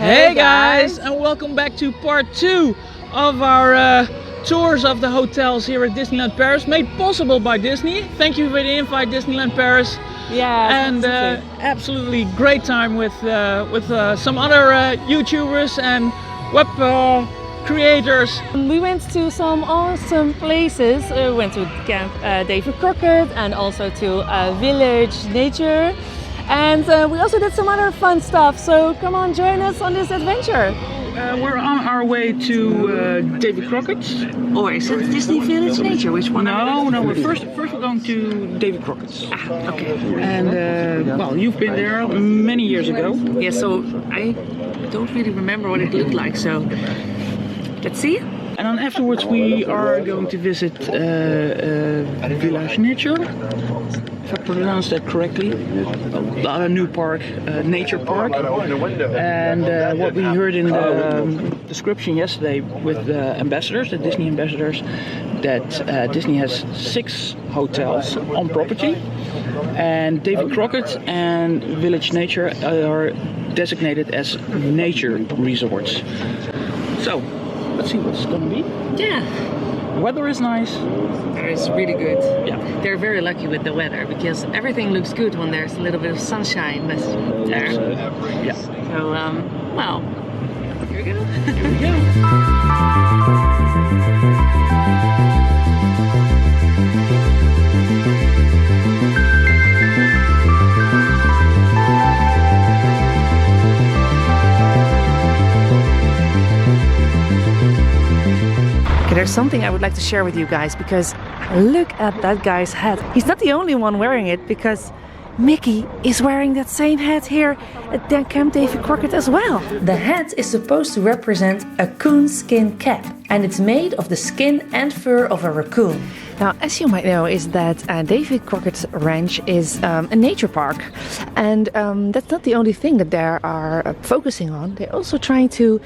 Hey guys, and welcome back to part 2 of our tours of the hotels here at Disneyland Paris, made possible by Disney. Thank you for the invite, Disneyland Paris. Yeah, and absolutely great time with some other YouTubers and web creators. we went to some awesome places. We went to Camp Davy Crockett and also to Village Nature. And we also did some other fun stuff, so come on, join us on this adventure. We're on our way to Davy Crockett's. Or is it Disney Village Nature? Which one? No, first we're going to Davy Crockett's. Okay. And well, you've been there many years ago. Yeah, so I don't really remember what it looked like, so let's see. And then afterwards we are going to visit Village Nature, if I pronounce that correctly, a new park, nature park. And what we heard in the description yesterday with the ambassadors, the Disney ambassadors, that Disney has 6 hotels on property, and Davy Crockett and Village Nature are designated as nature resorts. So let's see what it's gonna be. Yeah. The weather is nice. That is really good. Yeah. They're very lucky with the weather because everything looks good when there's a little bit of sunshine there. Yeah. So, well, here we go. Here we go. There's something I would like to share with you guys, because look at that guy's hat. He's not the only one wearing it, because Mickey is wearing that same hat here at Camp Davy Crockett as well. The hat is supposed to represent a coonskin cap, and it's made of the skin and fur of a raccoon. Now, as you might know, is that Davy Crockett's Ranch is a nature park, and that's not the only thing that they are focusing on. They're also trying to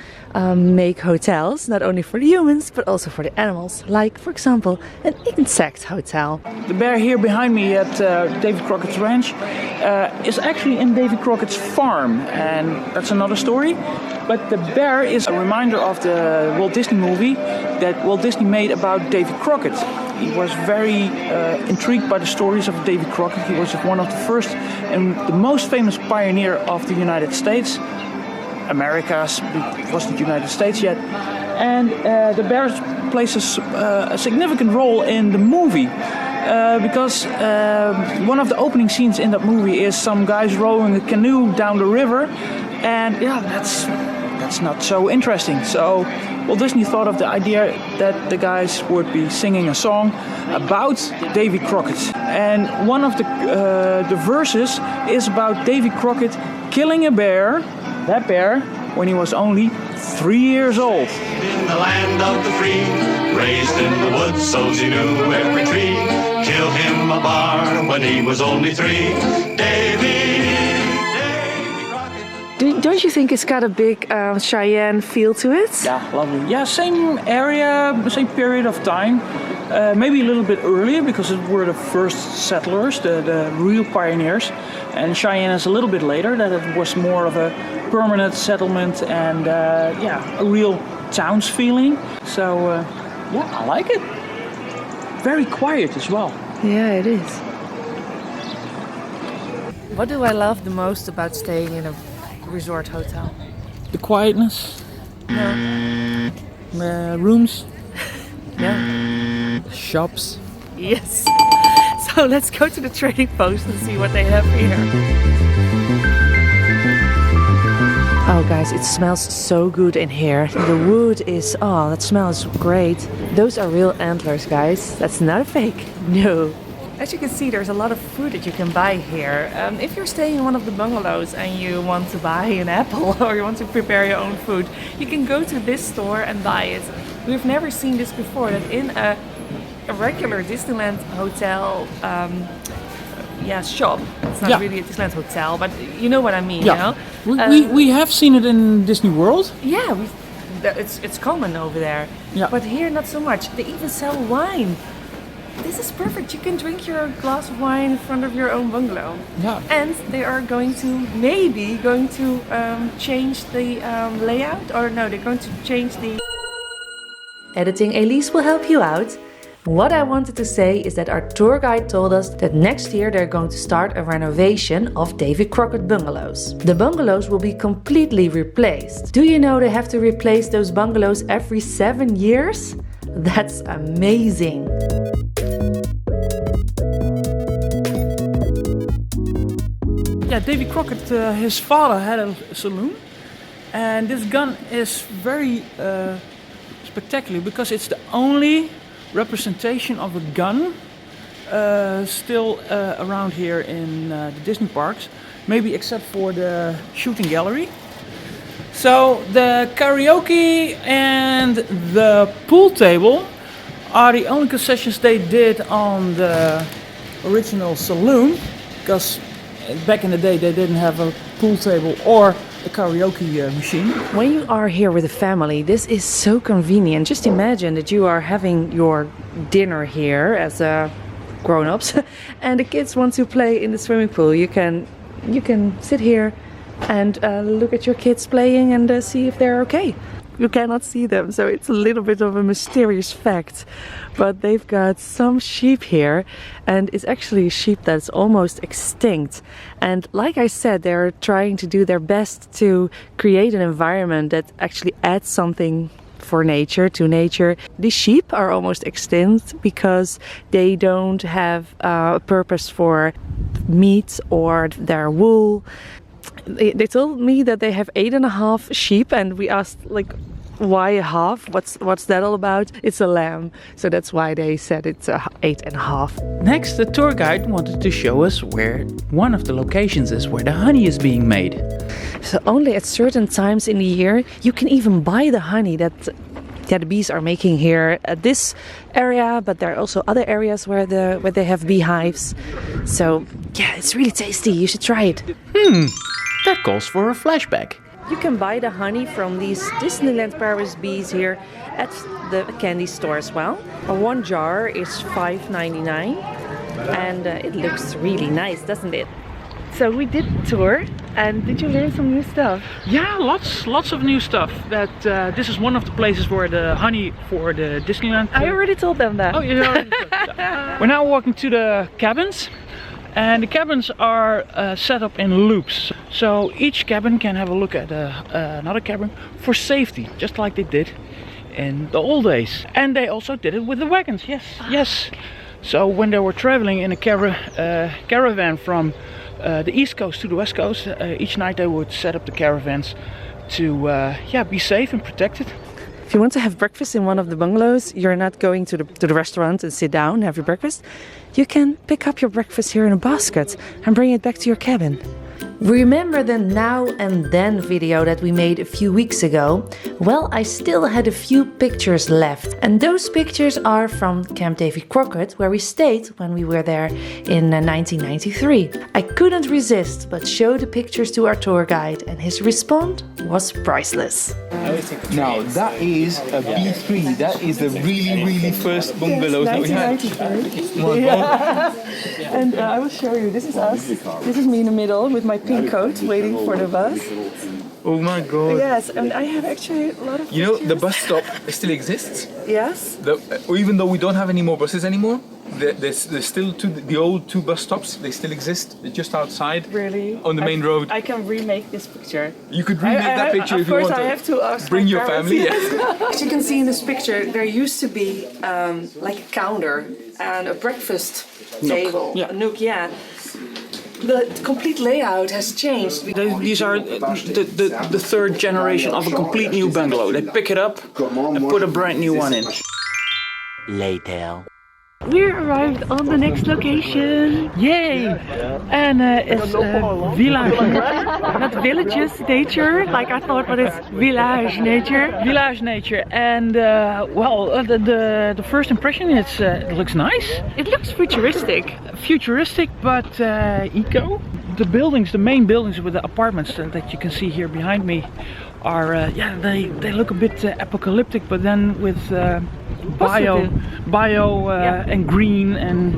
make hotels, not only for the humans, but also for the animals, like, for example, an insect hotel. The bear here behind me at Davy Crockett's Ranch is actually in Davy Crockett's farm, and that's another story. But the bear is a reminder of the Walt Disney movie that Walt Disney made about Davy Crockett. He was very intrigued by the stories of Davy Crockett. He was one of the first and the most famous pioneer of the United States. America's wasn't the United States yet. And the bear plays a significant role in the movie. Because one of the opening scenes in that movie is some guys rowing a canoe down the river, and yeah, that's not so interesting. So Walt Disney thought of the idea that the guys would be singing a song about Davy Crockett, and one of the verses is about Davy Crockett killing a bear, that bear, when he was only 3 years old. In the land of the free, raised in the woods, so he knew every tree. Killed him a bar when he was only 3. Davy Crockett. Don't you think it's got a big Cheyenne feel to it? Yeah, lovely. Yeah, same area, same period of time. Maybe a little bit earlier because it were the first settlers, the real pioneers. And Cheyenne is a little bit later, that it was more of a permanent settlement and yeah, a real town's feeling. So yeah, I like it. Very quiet as well. Yeah, it is. What do I love the most about staying in a resort hotel? The quietness. No. Rooms. No. Shops. Yes. So let's go to the trading post and see what they have here. Oh guys, it smells so good in here. The wood is, oh, that smells great. Those are real antlers, guys. That's not a fake. No. As you can see, there's a lot of food that you can buy here. If you're staying in one of the bungalows and you want to buy an apple or you want to prepare your own food, you can go to this store and buy it. We've never seen this before, that in a regular Disneyland hotel shop. It's not really a Disneyland hotel, but you know what I mean, Yeah. you know? We have seen it in Disney World. Yeah, it's common over there. Yeah. But here not so much. They even sell wine. this is perfect. You can drink your glass of wine in front of your own bungalow. Yeah. And they are maybe going to change the layout, or no, they're going to change the... Editing Elise will help you out. What I wanted to say is that our tour guide told us that next year they're going to start a renovation of Davy Crockett bungalows. The bungalows will be completely replaced. Do you know they have to replace those bungalows every 7 years? That's amazing! Yeah, Davy Crockett, his father had a saloon, and this gun is very spectacular because it's the only representation of a gun still around here in the Disney parks, maybe except for the shooting gallery. So the karaoke and the pool table are the only concessions they did on the original saloon, because back in the day they didn't have a pool table or a karaoke machine. When you are here with a family, this is so convenient. Just imagine that you are having your dinner here as grown-ups and the kids want to play in the swimming pool. You can sit here and look at your kids playing and see if they're okay. You cannot see them, so it's a little bit of a mysterious fact. But they've got some sheep here, and it's actually a sheep that's almost extinct. And like I said, they're trying to do their best to create an environment that actually adds something for nature, to nature. The sheep are almost extinct because they don't have a purpose for meat or their wool. They told me that they have 8.5 sheep, and we asked, like, why a half? What's that all about? It's a lamb, so that's why they said it's 8.5. Next, the tour guide wanted to show us where one of the locations is where the honey is being made. So only at certain times in the year you can even buy the honey that the bees are making here at this area, but there are also other areas where they have beehives. So yeah, it's really tasty. You should try it. That calls for a flashback. You can buy the honey from these Disneyland Paris bees here at the candy store as well. One jar is $5.99 and it looks really nice, doesn't it? So we did the tour, and did you learn some new stuff? Yeah, lots of new stuff. That this is one of the places where the honey for the Disneyland. I already told them that. Oh, you already told them. We're now walking to the cabins. And the cabins are set up in loops. So each cabin can have a look at another cabin for safety, just like they did in the old days. And they also did it with the wagons, yes. So when they were traveling in a caravan from the east coast to the west coast, each night they would set up the caravans to be safe and protected. If you want to have breakfast in one of the bungalows, you're not going to the restaurant and sit down and have your breakfast. You can pick up your breakfast here in a basket and bring it back to your cabin. Remember the Now and Then video that we made a few weeks ago? Well, I still had a few pictures left, and those pictures are from Camp Davy Crockett, where we stayed when we were there in 1993. I couldn't resist but show the pictures to our tour guide, and his response was priceless. Now that is a B3, that is the really first bungalows that we had. And I will show you, this is us. This is me in the middle with my pink coat waiting for the bus. Oh my god. Yes, and I have actually a lot of You know, pictures. the bus stop still exists. Yes. Even though we don't have any more buses anymore, there's still the old 2 bus stops, they still exist. They're just outside. Really? On the main road. I can remake this picture. You could remake that picture if you want to. Of course, I have to ask bring my your parents. family, yes. As you can see in this picture, there used to be like a counter and a breakfast table. Yeah. A nook, yeah. The complete layout has changed. These are the third generation of a complete new bungalow. They pick it up and put a brand new one in. Later. We arrived on the next location. Yay! And it's village, Not villages nature, like I thought, but it's village nature. village nature. And the first impression is it looks nice. It looks futuristic. Futuristic, but eco. The buildings, the main buildings with the apartments that you can see here behind me, are they look a bit apocalyptic, but then with bio and green, and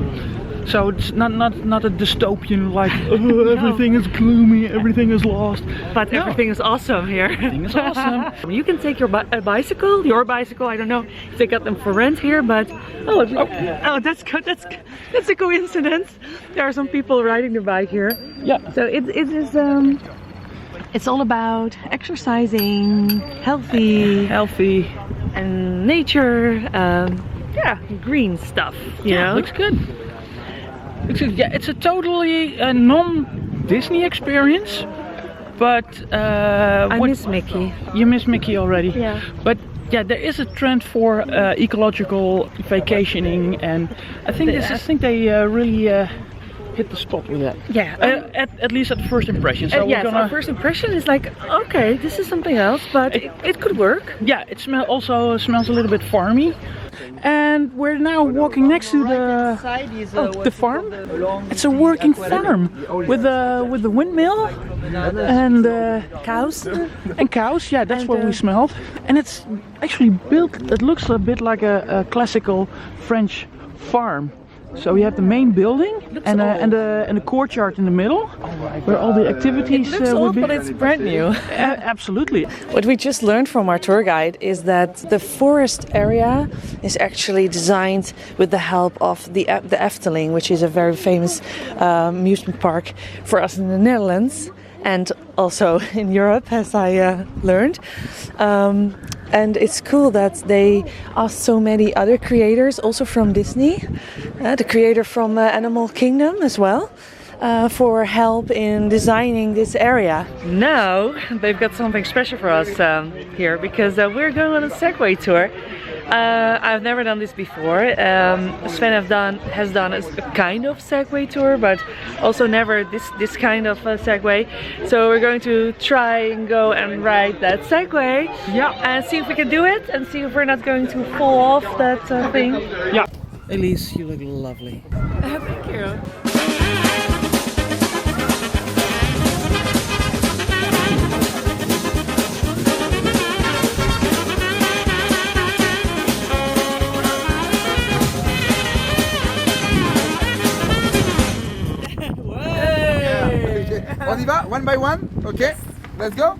so it's not a dystopian like everything is gloomy, everything is lost. But everything is awesome here. Everything is awesome. You can take your bicycle, I don't know if they got them for rent here, but oh that's good. That's a coincidence. There are some people riding their bike here. Yeah. So it is it's all about exercising, healthy, and nature. Green stuff. You know, looks good. Yeah, it's a totally non-Disney experience, but I miss Mickey. You miss Mickey already. Yeah. But yeah, there is a trend for ecological vacationing, and I think they really hit the spot with that. Yeah. At least at first impression. So yes, our first impression is like, okay, this is something else, but it could work. Yeah, it also smells a little bit farmy. And we're now walking next to the farm. It's a working farm with the windmill and Cows. and cows. Yeah, that's what we smelled. And it's actually built. It looks a bit like a classical French farm. So we have the main building and the courtyard in the middle, where all the activities It looks would old, be. but it's brand new. Absolutely. What we just learned from our tour guide is that the forest area is actually designed with the help of the Efteling, which is a very famous amusement park for us in the Netherlands and also in Europe, as I learned. And it's cool that they asked so many other creators, also from Disney, the creator from Animal Kingdom as well, for help in designing this area. Now they've got something special for us here, because we're going on a Segway tour. I've never done this before. Sven has done a kind of Segway tour, but also never this kind of Segway. So we're going to try and go and ride that Segway. Yeah. And see if we can do it, and see if we're not going to fall off that thing. Yeah. Elise, you look lovely. Thank you. On y va, one by one, okay? Let's go.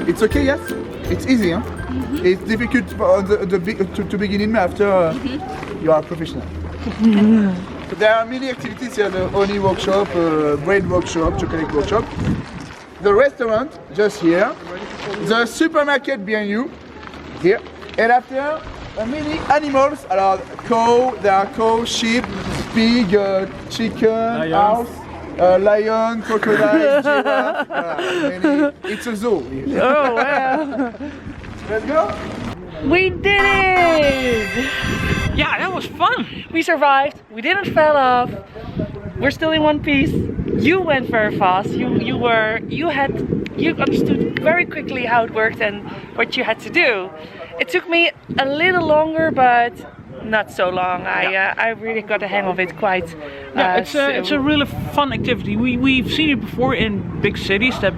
It's okay, yes? It's easy, huh? It's difficult to begin in after you are professional. There are many activities here, the honey workshop, bread workshop, chocolate workshop. The restaurant, just here. The supermarket behind you, here. And after, many animals, there are cows, sheep, pig, chicken, house. Lion, crocodile, giraffe, it's a zoo. Oh wow! Let's go! We did it! Yeah, that was fun. We survived. We didn't fall off. We're still in one piece. You went very fast. You understood very quickly how it worked and what you had to do. It took me a little longer, but not so long. I really got the hang of it quite. It's a really fun activity. We've seen it before in big cities that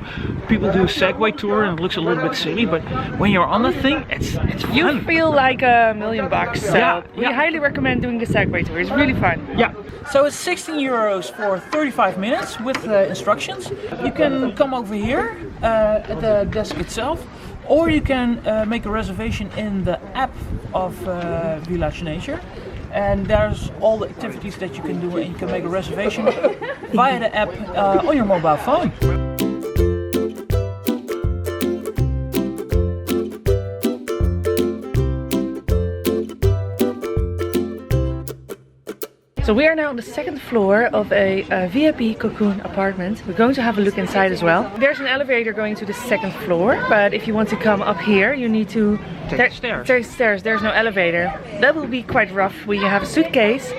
people do a Segway tour and it looks a little bit silly, but when you're on the thing, it's fun. You feel like $1,000,000. So we highly recommend doing the Segway tour. It's really fun. Yeah. So it's 16 euros for 35 minutes with instructions. You can come over here at the desk itself, or you can make a reservation in the app of Village Nature. And there's all the activities that you can do, and you can make a reservation via the app on your mobile phone. So we are now on the second floor of a VIP Cocoon apartment. We're going to have a look inside as well. There's an elevator going to the second floor, but if you want to come up here, you need to Take stairs. Take stairs. There's no elevator. That will be quite rough when you have a suitcase.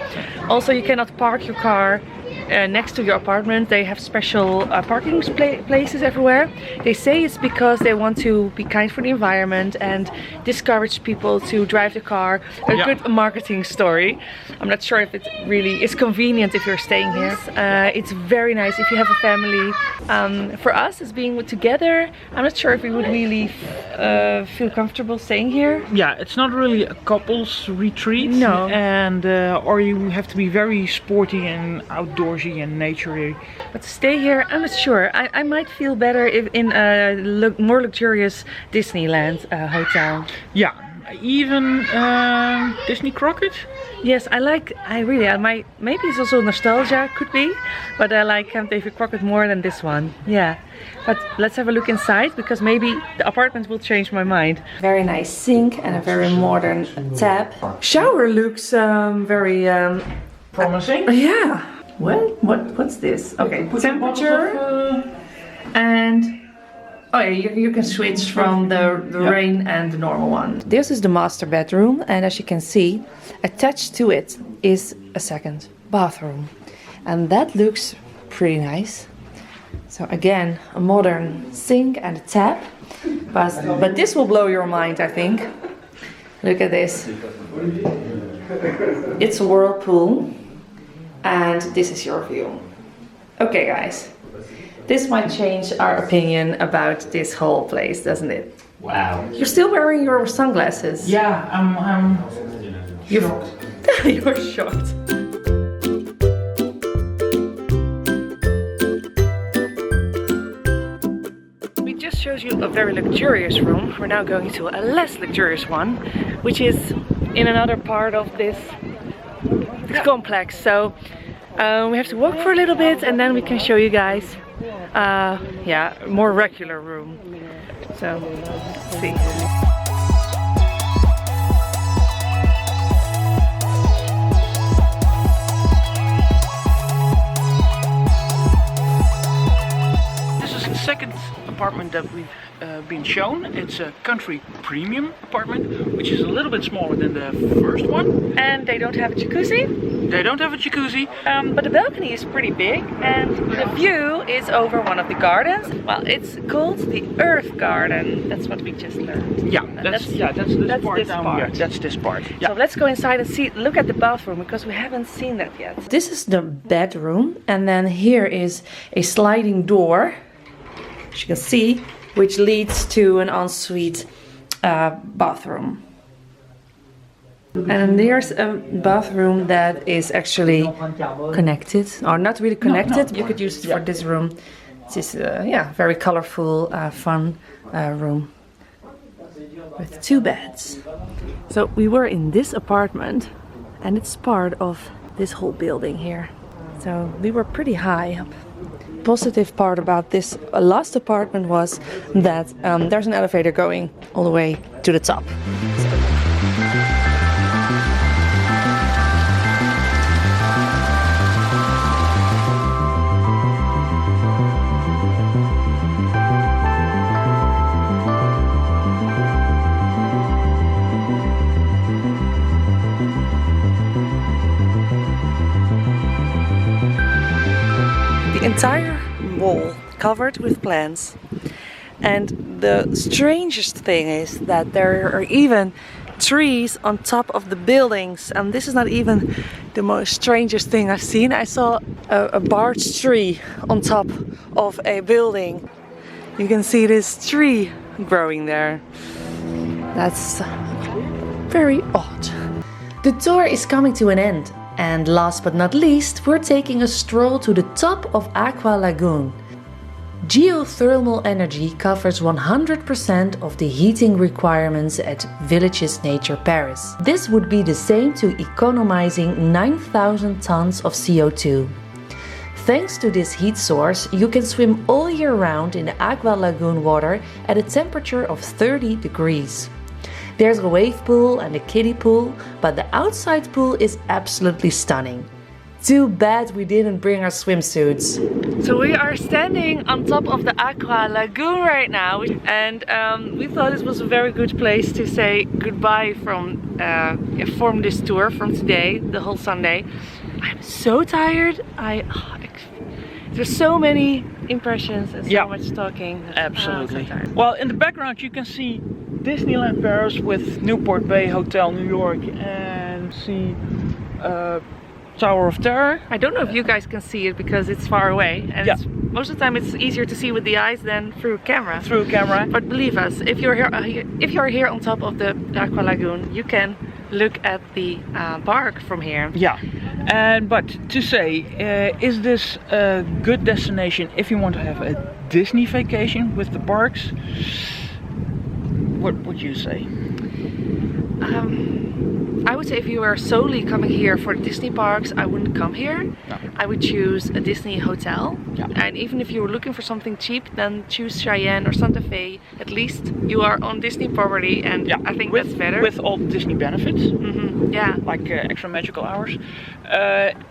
Also, you cannot park your car next to your apartment. They have special parking places everywhere. They say it's because they want to be kind for the environment and discourage people to drive the car. A good marketing story. I'm not sure if it really is convenient if you're staying here. It's very nice if you have a family. For us, as being together, I'm not sure if we would really feel comfortable staying here. Yeah, it's not really a couples retreat. No. And or you have to be very sporty and outdoorsy and naturey. But to stay here, I'm not sure. I might feel better if in a more luxurious Disneyland hotel. Yeah, even Disney Crockett. Yes, maybe it's also nostalgia, could be, but I like Camp Davy Crockett more than this one. Yeah, but let's have a look inside because maybe the apartment will change my mind. Very nice sink and a very modern tap. Shower looks very Promising. yeah. Well, what's this? Okay, temperature and oh yeah, you can switch from the rain and the normal one. This is the master bedroom, and as you can see, attached to it is a second bathroom, and that looks pretty nice. So again, a modern sink and a tap, but this will blow your mind, I think. Look at this. It's a whirlpool. And this is your view. Okay guys, this might change our opinion about this whole place, doesn't it? Wow. You're still wearing your sunglasses. Yeah, I'm You're shocked. We just showed you a very luxurious room. We're now going to a less luxurious one, which is in another part of this complex. So we have to walk for a little bit and then we can show you guys a more regular room. So let's see. This is the second apartment that we've been shown. It's a country premium apartment, which is a little bit smaller than the first one. And they don't have a jacuzzi. They don't have a jacuzzi. But the balcony is pretty big and the view is over one of the gardens. Well, it's called the Earth Garden. That's what we just learned. Yeah, that's this part down here. That's this part. Yeah. So let's go inside and look at the bathroom because we haven't seen that yet. This is the bedroom, and then here is a sliding door, as you can see, which leads to an ensuite bathroom. And there's a bathroom that is actually connected, or not really connected. You could use it for this room. This is very colorful, fun room with 2 beds. So we were in this apartment, and it's part of this whole building here. So we were pretty high up. Positive part about this last apartment was that there's an elevator going all the way to the top. The entire wall covered with plants, and the strangest thing is that there are even trees on top of the buildings, and this is not even the most strangest thing I've seen. I saw a barge tree on top of a building. You can see this tree growing there. That's very odd. The tour is coming to an end. And last but not least, we're taking a stroll to the top of Aqualagoon. Geothermal energy covers 100% of the heating requirements at Villages Nature Paris. This would be the same to economizing 9,000 tons of CO2. Thanks to this heat source, you can swim all year round in the Aqualagoon water at a temperature of 30 degrees. There's a wave pool and a kiddie pool, but the outside pool is absolutely stunning. Too bad we didn't bring our swimsuits. So we are standing on top of the Aqualagoon right now, and we thought it was a very good place to say goodbye from this tour, from today, the whole Sunday. I'm so tired. There's so many impressions and so much talking. Absolutely. So tired. Well, in the background you can see Disneyland Paris with Newport Bay Hotel New York and see Tower of Terror. I don't know if you guys can see it because it's far away, and most of the time it's easier to see with the eyes than through a camera. Through a camera. But believe us, if you're here on top of the Aqualagoon, you can look at the park from here. Yeah, but to say, is this a good destination if you want to have a Disney vacation with the parks? What would you say? I would say if you are solely coming here for Disney parks, I wouldn't come here. No. I would choose a Disney hotel. Yeah. And even if you were looking for something cheap, then choose Cheyenne or Santa Fe. At least you are on Disney property, and I think that's better. With all the Disney benefits. Yeah. Like extra magical hours.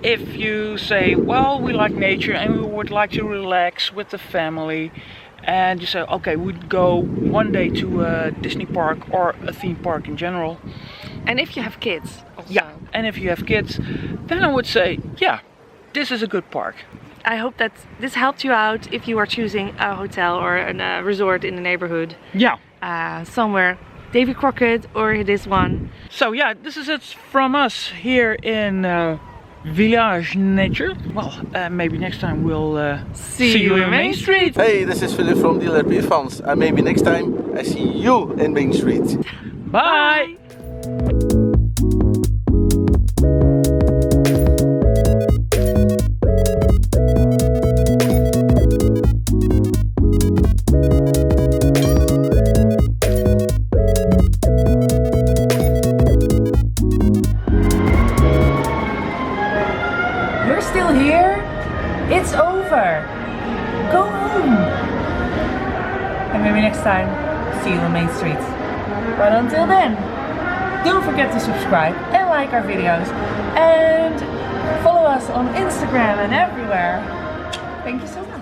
If you say, well, we like nature and we would like to relax with the family, and you say, okay, we'd go one day to a Disney park or a theme park in general. And if you have kids also. Yeah, and if you have kids, then I would say, yeah, this is a good park. I hope that this helped you out if you are choosing a hotel or a resort in the neighborhood. Yeah. Somewhere. Davy Crockett or this one. So yeah, this is it from us here in Village Nature. Well, maybe next time we'll see you in Main Street. Hey, this is Philip from DLRP Fans, and maybe next time I see you in Main Street. Bye! You're still here? It's over. Go home. And maybe next time, see you on Main Street. But until then, don't forget to subscribe and like our videos. And follow us on Instagram and everywhere. Thank you so much.